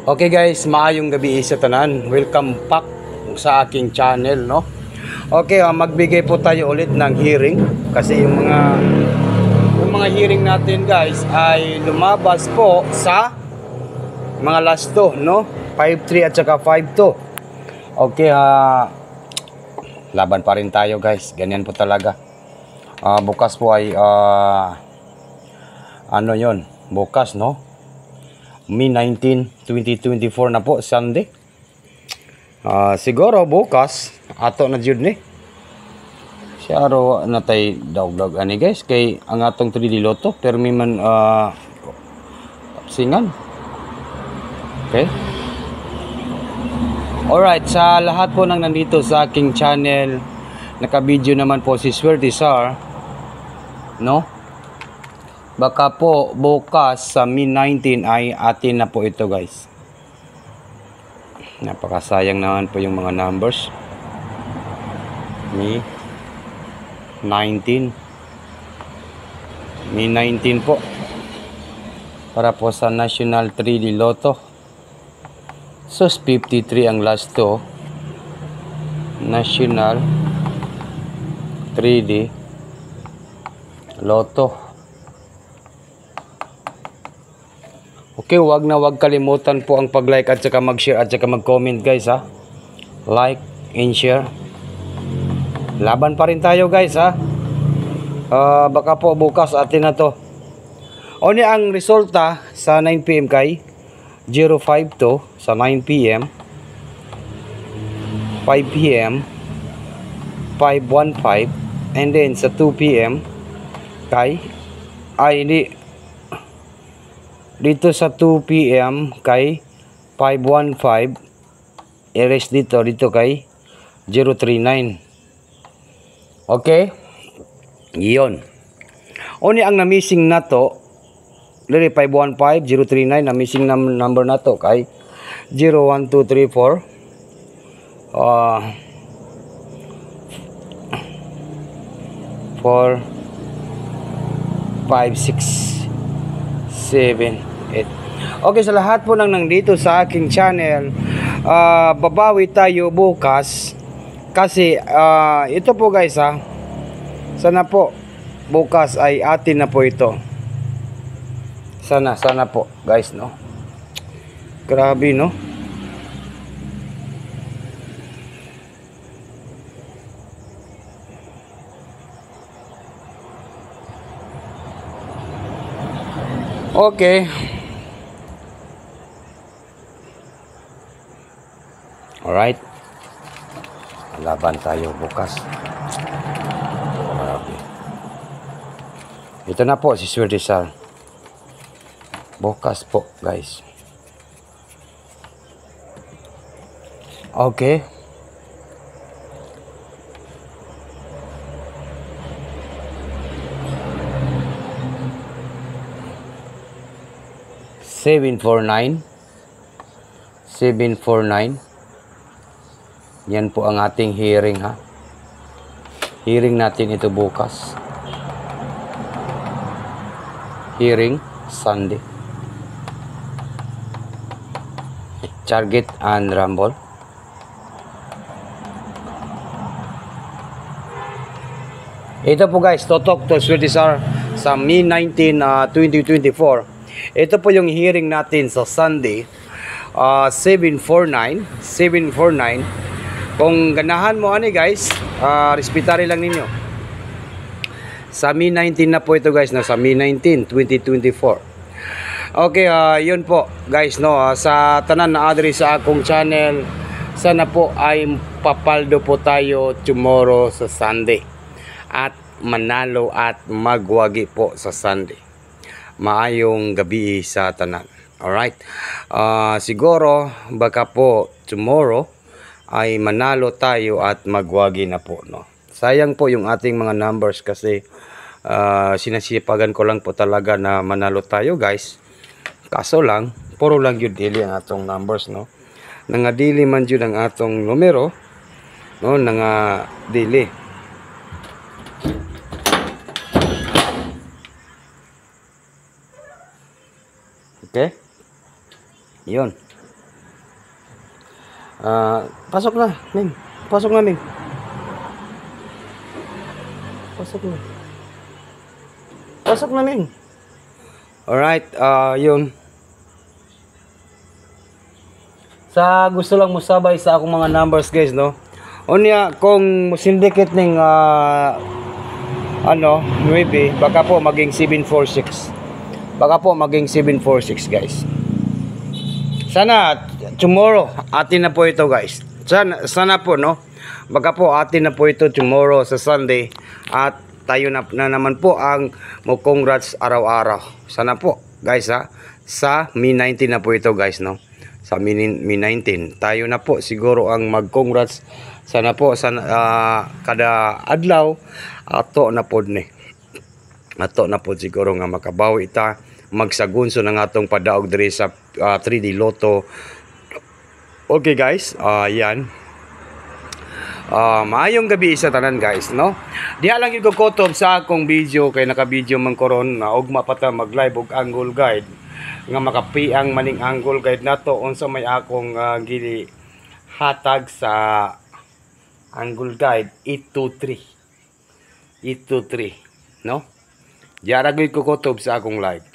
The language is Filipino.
Okay guys, maayong gabi sa tanan. Welcome back sa aking channel, no? Okay, magbigay po tayo ulit ng hearing kasi yung mga hearing natin guys ay lumabas po sa mga last 2, no? 5-3 at saka 5-2. Okay, laban pa rin tayo guys. Ganyan po talaga. Bukas po ay ano 'yon? Bukas, no? May 19, 2024 na po, Sunday. Siguro bukas ato na jud ni. Si araw na tay dawg ani guys kay ang atong 3D Lotto permi man singan. Okay? Alright, sa lahat po nang nandito sa aking channel, naka-video naman po si Swerte Sar, no? Baka po bukas sa May 19 ay atin na po ito guys. Napakasayang naman po yung mga numbers. May 19. May 19 po. Para po sa National 3D Lotto. Sus 53 ang last 2. National 3D Lotto. Okay, wag kalimutan po ang pag-like at saka mag-share at saka mag-comment guys ha. Like and share. Laban pa rin tayo guys ha. Baka po bukas atin na to. O ni ang resulta sa 9 PM kay 052 sa 9 PM 5 PM 515 and then sa 2 PM kay hindi dito sa 2 PM kay 515 erase dito kay 039. Okay? Iyon. Oni ang na-missing na to dili 515 039 na missing number na to kay 01234 4 5 6 7 8. Okay, sa lahat po nang nandito sa aking channel, babawi tayo bukas kasi ito po guys ha. Sana po bukas ay atin na po ito. Sana po guys, no. Grabe, no. Okay. Alright. Laban tayo bukas. Grabe. Ito na po si Swerte Sar. Bukas po guys. Okay. Seven four nine. Yan po ang ating hearing ha. Hearing natin ito bukas. Hearing Sunday. Target and rumble. Ito po guys, totok to Swerte Sar sa May 19, 2024. Ito po yung hearing natin sa Sunday. 749. Kung ganahan mo ani guys, respetari lang ninyo. Sa May 19 na po ito guys, no? Sa May 19, 2024. Okay, yun po guys, no. Sa tanan na address sa akong channel, sana po ay papaldo po tayo tomorrow sa Sunday. At manalo at magwagi po sa Sunday. Maayong gabi sa tanan. Alright. Siguro baka po tomorrow ay manalo tayo at magwagi na po, no. Sayang po yung ating mga numbers kasi sinasipagan ko lang po talaga na manalo tayo guys. Kaso lang puro lang yun dili ang atong numbers, no. Nangadili man yun ang atong numero, no, nangadili. Okay? Yun. Pasok na, Ming. Pasok na, Ming. Pasok na. Pasok na, Ming. Alright, yun. Sa gusto lang mo sabay sa akong mga numbers, guys, no? Unya, kung syndicate ning 9, baka po maging 746. Baka po maging 746, guys. Sana tomorrow atin na po ito, guys. Sana po, no. Baka po atin na po ito tomorrow sa Sunday at tayo na naman po ang mo-congrats araw-araw. Sana po, guys, ha. Sa Mi 19 na po ito, guys, no. Sa Mi 19 tayo na po siguro ang mag-congrats. Sana po kada adlaw ato na pod ni. Ato na pod siguro nga makabawi ita magsagunso ng atong padaog diri sa 3D Lotto. Okay, guys, yan. Maayong gabi sa tanan, guys, no. Diha lang gyud ko kutob sa akong video kay naka-video man koron na ugma pa ta mag-live og angle guide nga makapiang maning angle guide nato unsa may akong gili hatag sa angle guide 823, no. Diha ra gyud ko kutob sa akong live.